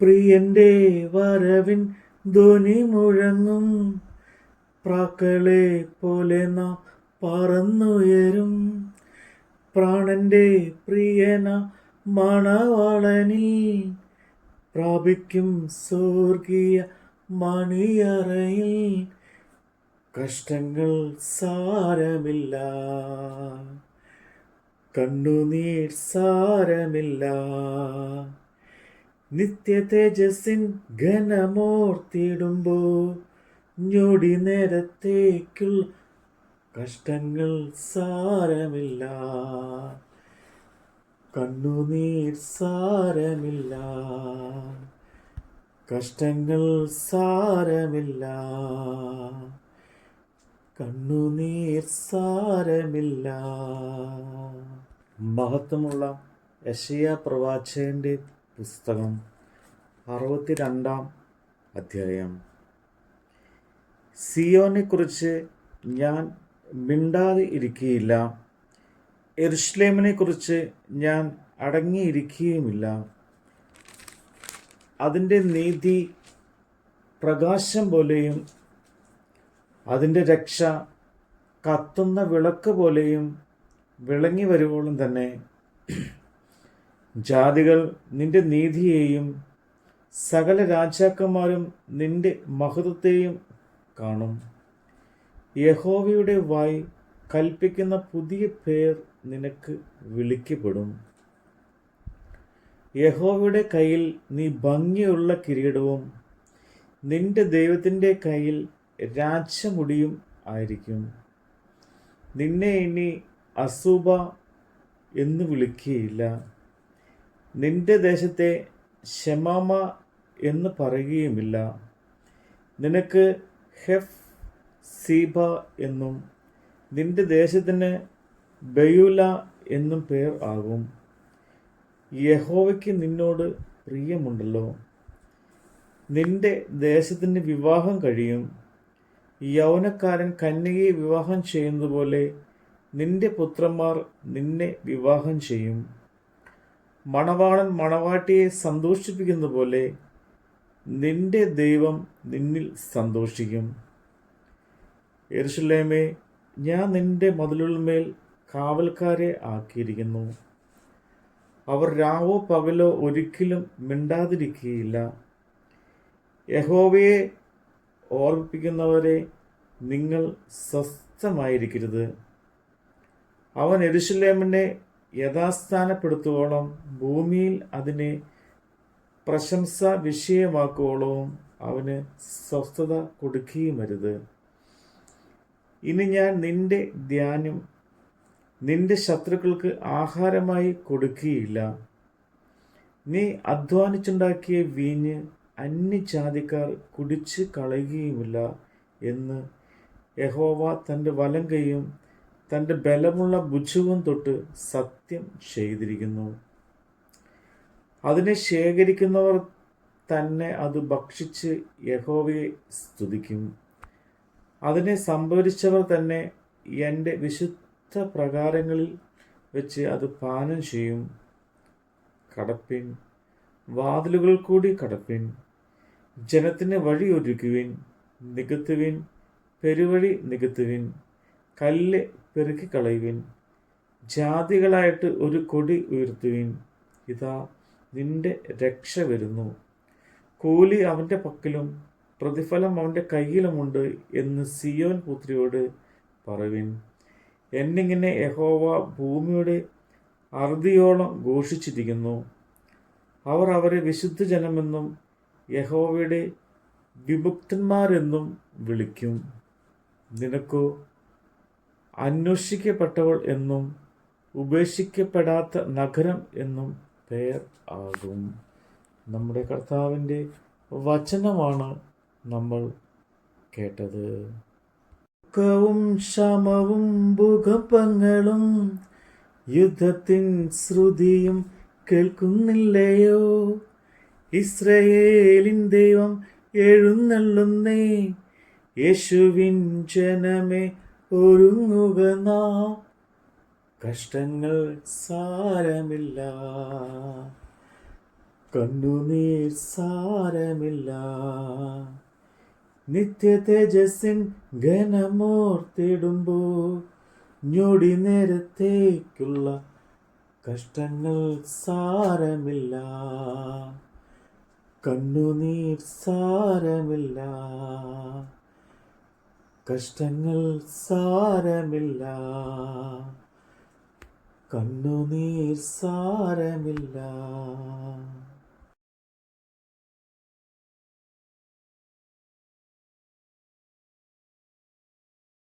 പ്രിയന്റെ വരവിൻ ധ്വനി മുഴങ്ങും. പ്രാക്കളെ പോലെ നാം പറന്നുയരും. പ്രാണന്റെ പ്രിയന മണവാളനിൽ പ്രാപിക്കും സ്വർഗീയ മണിയറയിൽ. കഷ്ടങ്ങൾ സാരമില്ല, കണ്ണുനീർ സാരമില്ല. നിത്യ തേജസ്സിൻ ഘനമോർത്തിടുമ്പോ ഞൊടി നേരത്തേക്കുള്ള കഷ്ടങ്ങൾ സാരമില്ല, കണ്ണുനീർ സാരമില്ല. കഷ്ടങ്ങൾ സാരമില്ല, കണ്ണുനീർ സാരമില്ല. മഹത്വമുള്ള യെശയ്യാ പ്രവാചകന്റെ പുസ്തകം 62 അധ്യായം. സിയോനെക്കുറിച്ച് ഞാൻ മിണ്ടാതെ ഇരിക്കുകയില്ല, യെരൂശലേമിനെക്കുറിച്ച് ഞാൻ അടങ്ങിയിരിക്കുകയുമില്ല. അതിൻ്റെ നീതി പ്രകാശം പോലെയും അതിൻ്റെ രക്ഷ കത്തുന്ന വിളക്ക് പോലെയും വിളങ്ങി വരുവോളം തന്നെ ജാതികൾ നിന്റെ നീതിയെയും സകല രാജാക്കന്മാരും നിന്റെ മഹത്വത്തെയും കാണും. യഹോവയുടെ വായ് കൽപ്പിക്കുന്ന പുതിയ പേർ നിനക്ക് വിളിക്കപ്പെടും. യഹോവയുടെ കയ്യിൽ നീ ഭംഗിയുള്ള കിരീടവും നിന്റെ ദൈവത്തിൻ്റെ കയ്യിൽ രാജമുടിയും ആയിരിക്കും. നിന്നെ ഇനി അസൂബ എന്ന് വിളിക്കുകയില്ല, നിന്റെ ദേശത്തെ ശമാമ എന്ന് പറയുകയുമില്ല. നിനക്ക് ഹെഫ് സീബ എന്നും നിന്റെ ദേശത്തിന് ബയൂല എന്നും പേർ ആകും. യഹോവയ്ക്ക് നിന്നോട് പ്രിയമുണ്ടല്ലോ. നിന്റെ ദേശത്തിന് വിവാഹം കഴിയും. യൗവനക്കാരൻ കന്യകയെ വിവാഹം ചെയ്യുന്നതുപോലെ നിന്റെ പുത്രന്മാർ നിന്നെ വിവാഹം ചെയ്യും. മണവാളൻ മണവാട്ടിയെ സന്തോഷിപ്പിക്കുന്ന പോലെ നിന്റെ ദൈവം നിന്നിൽ സന്തോഷിക്കും. യെരൂശലേമേ, ഞാൻ നിന്റെ മതിലുകളിന്മേൽ കാവൽക്കാരെ ആക്കിയിരിക്കുന്നു. അവർ രാവോ പകലോ ഒരിക്കലും മിണ്ടാതിരിക്കുകയില്ല. യഹോവയെ ഓർമ്മിപ്പിക്കുന്നവരെ, നിങ്ങൾ സ്വസ്ഥമായിരിക്കരുത്. അവൻ യെരൂശലേമിനെ യഥാസ്ഥാനപ്പെടുത്തുവോളം, ഭൂമിയിൽ അതിനെ പ്രശംസാ വിഷയമാക്കുവോളവും അവന് സ്വസ്ഥത കൊടുക്കുകയുമരുത്. ഇനി ഞാൻ നിന്റെ ധാന്യം നിന്റെ ശത്രുക്കൾക്ക് ആഹാരമായി കൊടുക്കുകയില്ല. നീ അധ്വാനിച്ചുണ്ടാക്കിയ വീഞ്ഞ് അന്യജാതിക്കാർ കുടിച്ച് കളയുകയുമില്ല എന്ന് യഹോവ തൻ്റെ വലം കൈയും തൻ്റെ ബലമുള്ള ഭുജവും തൊട്ട് സത്യം ചെയ്തിരിക്കുന്നു. അതിനെ ശേഖരിക്കുന്നവർ തന്നെ അത് ഭക്ഷിച്ച് യഹോവയെ സ്തുതിക്കും. അതിനെ സംഭരിച്ചവർ തന്നെ എൻ്റെ വിശുദ്ധ പ്രകാരങ്ങളിൽ വെച്ച് അത് പാനം ചെയ്യും. കടപ്പിൻ, വാതിലുകൾ കൂടി കടപ്പിൻ. ജനത്തിന് വഴിയൊരുക്കുവിൻ, നികത്തുവിൻ, പെരുവഴി നികത്തുവിൻ, കല്ല് പെറുക്കിക്കളയുവിൻ. ജാതികളായിട്ട് ഒരു കൊടി ഉയർത്തുവിൻ. ഇതാ നിന്റെ രക്ഷ വരുന്നു. കൂലി അവൻ്റെ പക്കലും പ്രതിഫലം അവൻ്റെ കയ്യിലുമുണ്ട് എന്ന് സിയോൻ പുത്രിയോട് പറയുവിൻ. എന്നിങ്ങനെ യഹോവ ഭൂമിയുടെ അറുതിയോളം ഘോഷിച്ചിരിക്കുന്നു. അവർ അവരെ വിശുദ്ധ ജനമെന്നും യഹോവയുടെ വിമുക്തന്മാരെന്നും വിളിക്കും. നിനക്കോ അന്വേഷിക്കപ്പെട്ടവൾ എന്നും ഉപേക്ഷിക്കപ്പെടാത്ത നഗരം എന്നും പേർ ആകും. നമ്മുടെ കർത്താവിൻ്റെ വചനമാണ് നമ്മൾ കേട്ടത്. ദുഃഖവും ക്ഷമവും ഭൂകമ്പങ്ങളും യുദ്ധത്തിൻ ശ്രുതിയും കേൾക്കുന്നില്ലയോ? ഇസ്രായേലിൻ ദൈവം എഴുന്നള്ളുന്നേ. യേശുവിൻ ജനമേ, ഒരുങ്ങുക നാം. കഷ്ടങ്ങൾ സാരമില്ല, കണ്ണുനീർ സാരമില്ല, നിത്യ തേജസ്സിൻ ഘനമോർത്തിടുമ്പോ ഞൊടി നേരത്തേക്കുള്ള കഷ്ടങ്ങൾ സാരമില്ല, കണ്ണുനീർ സാരമില്ല, കഷ്ടങ്ങൾ സാരമില്ല, കണ്ണുനീർ സാരമില്ല.